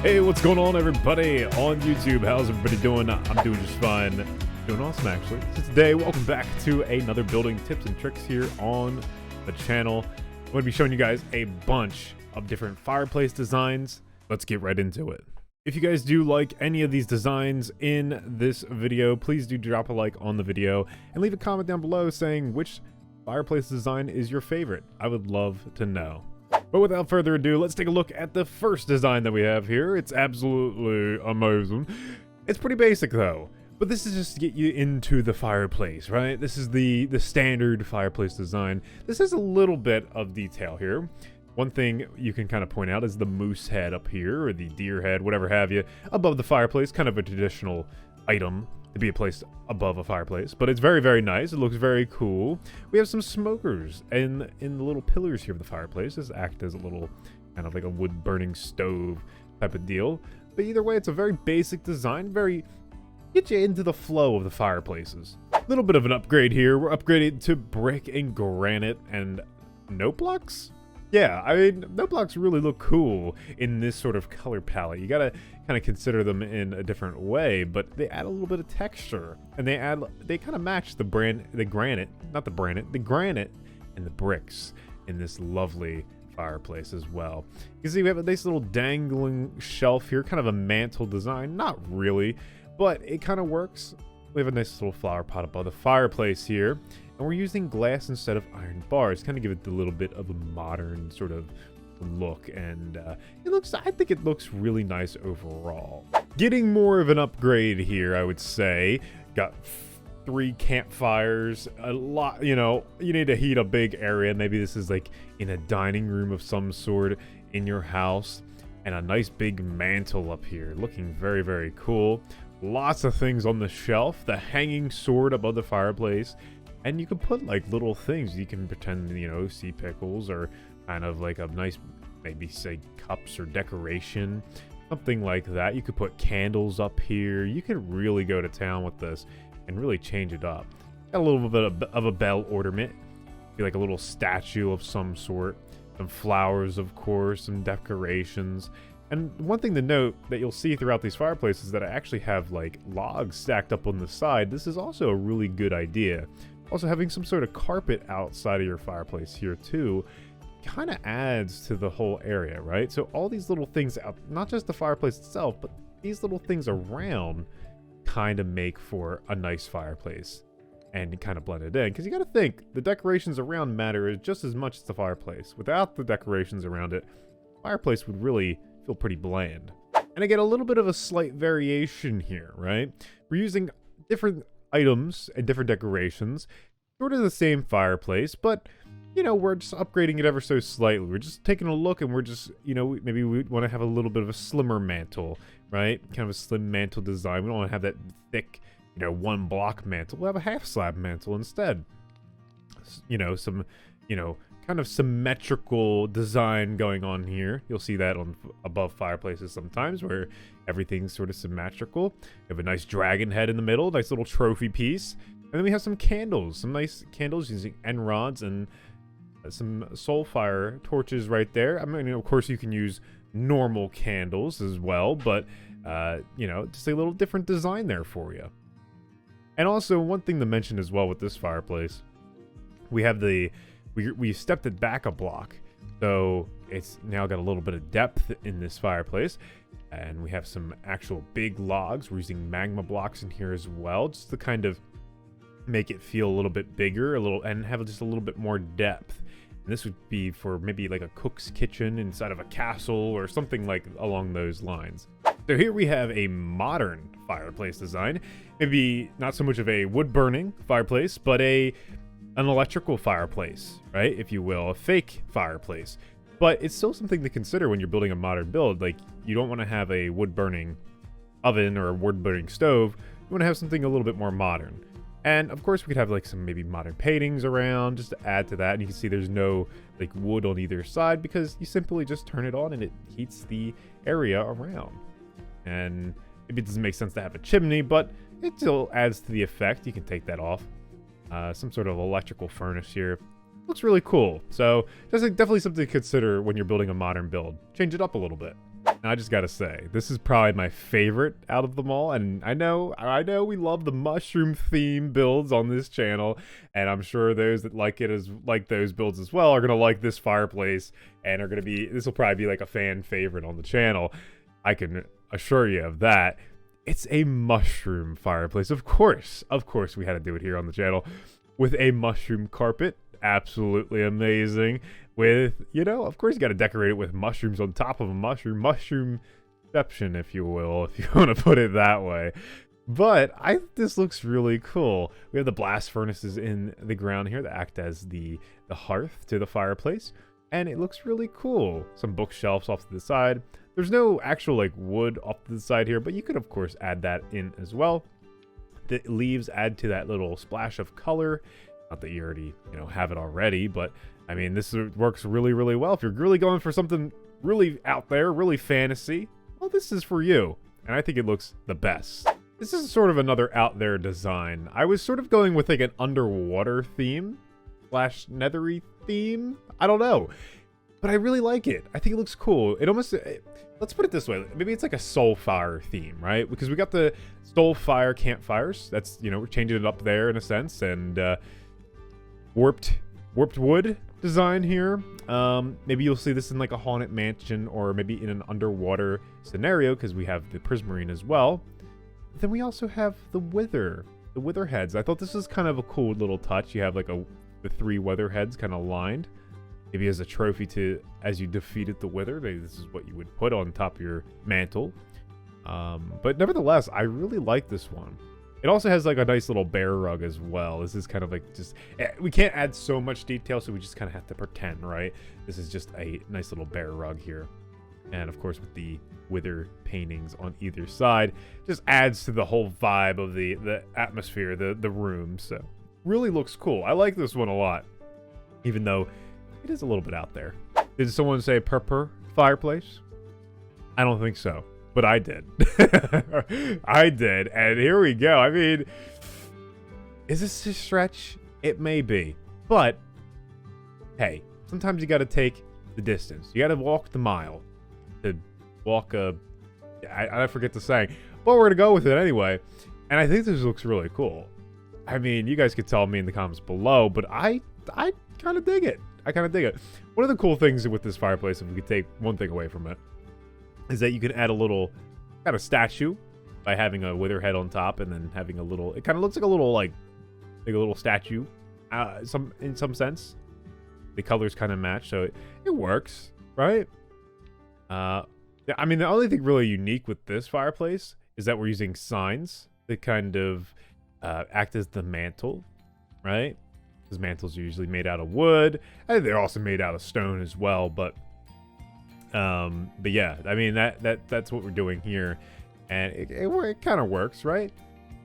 Hey, what's going on, everybody on YouTube? How's everybody doing? I'm doing just fine. Doing awesome, actually. So today, welcome back to another building tips and tricks here on the channel. I'm going to be showing you guys a bunch of different fireplace designs. Let's get right into it. If you guys do like any of these designs in this video, please do drop a like on the video and leave a comment down below saying which fireplace design is your favorite. I would love to know. But without further ado, let's take a look at the first design that we have here. It's absolutely amazing. It's pretty basic though, but this is just to get you into the fireplace, right? This is the standard fireplace design. This has a little bit of detail here. One thing you can kind of point out is the moose head up here, or the deer head, whatever have you, above the fireplace. Kind of a traditional item to be placed above a fireplace, but it's very, very nice. It looks very cool. We have some smokers in the little pillars here of the fireplace. This act as a little kind of like a wood burning stove type of deal. But either way, it's a very basic design, very get you into the flow of the fireplaces. A little bit of an upgrade here. We're upgraded to brick and granite and note blocks. Yeah, I mean, note blocks really look cool in this sort of color palette. You gotta kind of consider them in a different way, but they add a little bit of texture, and they kind of match the granite and the bricks in this lovely fireplace as well. You can see we have a nice little dangling shelf here, kind of a mantle design. Not really, but it kind of works. We have a nice little flower pot above the fireplace here, and we're using glass instead of iron bars, kind of give it a little bit of a modern sort of look, and I think it looks really nice overall. Getting more of an upgrade here, I would say. Got 3 campfires, a lot, you need to heat a big area. Maybe this is like in a dining room of some sort in your house, and a nice big mantle up here, looking very, very cool. Lots of things on the shelf, the hanging sword above the fireplace, and you can put like little things. You can pretend, sea pickles, or kind of like a nice, maybe say cups or decoration, something like that. You could put candles up here. You could really go to town with this and really change it up. Got a little bit of a bell ornament, be like a little statue of some sort, some flowers, of course, some decorations. And one thing to note that you'll see throughout these fireplaces is that I actually have like logs stacked up on the side. This is also a really good idea. Also, having some sort of carpet outside of your fireplace here too kind of adds to the whole area, right? So all these little things out, not just the fireplace itself, but these little things around kind of make for a nice fireplace and kind of blend it in. Because you got to think, the decorations around matter just as much as the fireplace. Without the decorations around it, the fireplace would really feel pretty bland. And I get a little bit of a slight variation here, right? We're using different items and different decorations, sort of the same fireplace, but we're just upgrading it ever so slightly. We're just taking a look, and we're just, maybe we want to have a little bit of a slimmer mantle, right? Kind of a slim mantle design. We don't want to have that thick, 1 block mantle. We'll have a half slab mantle instead. Some, kind of symmetrical design going on here. You'll see that on above fireplaces sometimes, where everything's sort of symmetrical. We have a nice dragon head in the middle, nice little trophy piece. And then we have some candles, some nice candles using end rods and some soul fire torches right there. I mean, of course, you can use normal candles as well, but just a little different design there for you. And also, one thing to mention as well with this fireplace, we have we stepped it back a block, so it's now got a little bit of depth in this fireplace, and we have some actual big logs. We're using magma blocks in here as well, just to kind of make it feel a little bit bigger, and have just a little bit more depth. And this would be for maybe like a cook's kitchen inside of a castle or something like along those lines. So here we have a modern fireplace design, maybe not so much of a wood burning fireplace, but an electrical fireplace, right? If you will, a fake fireplace. But it's still something to consider when you're building a modern build. Like, you don't want to have a wood burning oven or a wood burning stove. You want to have something a little bit more modern. And of course, we could have like some maybe modern paintings around just to add to that. And you can see there's no like wood on either side, because you simply just turn it on and it heats the area around. And maybe it doesn't make sense to have a chimney, but it still adds to the effect. You can take that off. Some sort of electrical furnace here. Looks really cool. So definitely something to consider when you're building a modern build. Change it up a little bit. I just gotta say, this is probably my favorite out of them all, and I know we love the mushroom theme builds on this channel, and I'm sure those that like those builds as well are gonna like this fireplace, and this will probably be like a fan favorite on the channel. I can assure you of that. It's a mushroom fireplace, of course we had to do it here on the channel, with a mushroom carpet, absolutely amazing. With, of course you got to decorate it with mushrooms on top of a mushroomception, if you will, if you want to put it that way. But this looks really cool. We have the blast furnaces in the ground here that act as the hearth to the fireplace, and it looks really cool. Some bookshelves off to the side. There's no actual like wood off to the side here, but you could of course add that in as well. The leaves add to that little splash of color. Not that you already, have it already, but I mean, this works really, really well. If you're really going for something really out there, really fantasy, well, this is for you. And I think it looks the best. This is sort of another out there design. I was sort of going with like an underwater theme / nethery theme. I don't know, but I really like it. I think it looks cool. Let's put it this way. Maybe it's like a Soulfire theme, right? Because we got the Soulfire campfires. That's, we're changing it up there in a sense. And warped wood design here. Maybe you'll see this in like a haunted mansion, or maybe in an underwater scenario, because we have the prismarine as well. But then we also have the wither heads. I thought this was kind of a cool little touch. You have like the 3 wither heads kind of lined, maybe as a trophy as you defeated the wither. Maybe this is what you would put on top of your mantle. But nevertheless, I really like this one. It also has like a nice little bear rug as well. This is kind of like we can't add so much detail, so we just kind of have to pretend, right? This is just a nice little bear rug here. And of course with the wither paintings on either side, just adds to the whole vibe of the atmosphere, the room. So really looks cool. I like this one a lot, even though it is a little bit out there. Did someone say purr fireplace? I don't think so. But I did. I did. And here we go. I mean, is this a stretch? It may be. But, hey, sometimes you got to take the distance. You got to walk the mile. To walk I forget the saying. But we're going to go with it anyway. And I think this looks really cool. I mean, you guys could tell me in the comments below, but I kind of dig it. One of the cool things with this fireplace, if we could take one thing away from it, is that you can add a little kind of statue by having a wither head on top, and then having a little, it kind of looks like a little like a little statue in some sense. The colors kind of match, so it works, right? I mean, the only thing really unique with this fireplace is that we're using signs that kind of act as the mantle, right? Because mantles are usually made out of wood, and they're also made out of stone as well, but yeah, I mean, that's what we're doing here, and it kind of works, right?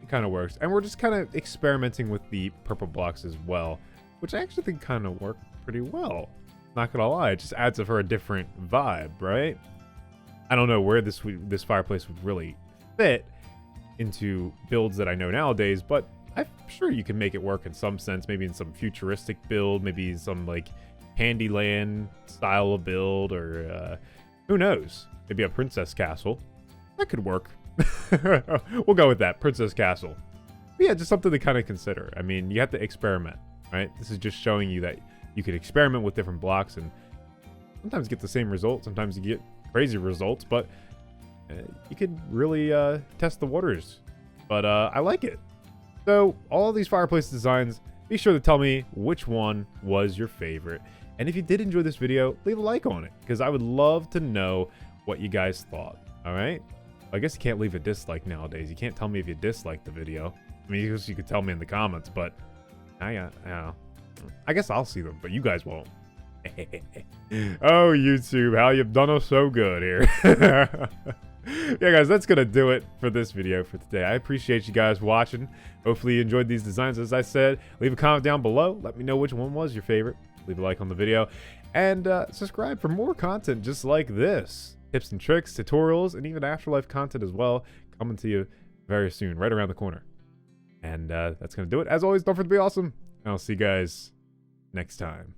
It kind of works, and we're just kind of experimenting with the purple blocks as well, which I actually think kind of work pretty well. Not gonna lie, it just adds for a different vibe, right? I don't know where this fireplace would really fit into builds that I know nowadays, but I'm sure you can make it work in some sense, maybe in some futuristic build, maybe some like Handyland style of build, or who knows, maybe a princess castle. That could work. We'll go with that, princess castle. But yeah, just something to kind of consider. I mean, you have to experiment, right? This is just showing you that you could experiment with different blocks and sometimes get the same result, sometimes you get crazy results, but you could really test the waters. But I like it. So all of these fireplace designs, be sure to tell me which one was your favorite. And if you did enjoy this video, leave a like on it, because I would love to know what you guys thought. All right? I guess you can't leave a dislike nowadays. You can't tell me if you disliked the video. I mean, you could tell me in the comments, but I guess I'll see them, but you guys won't. Oh, YouTube, how you've done us so good here. Yeah, guys, that's gonna do it for this video for today. I appreciate you guys watching. Hopefully you enjoyed these designs. As I said, leave a comment down below. Let me know which one was your favorite. Leave a like on the video, and subscribe for more content just like this. Tips and tricks, tutorials, and even afterlife content as well, coming to you very soon, right around the corner. And that's gonna do it. As always, don't forget to be awesome, and I'll see you guys next time.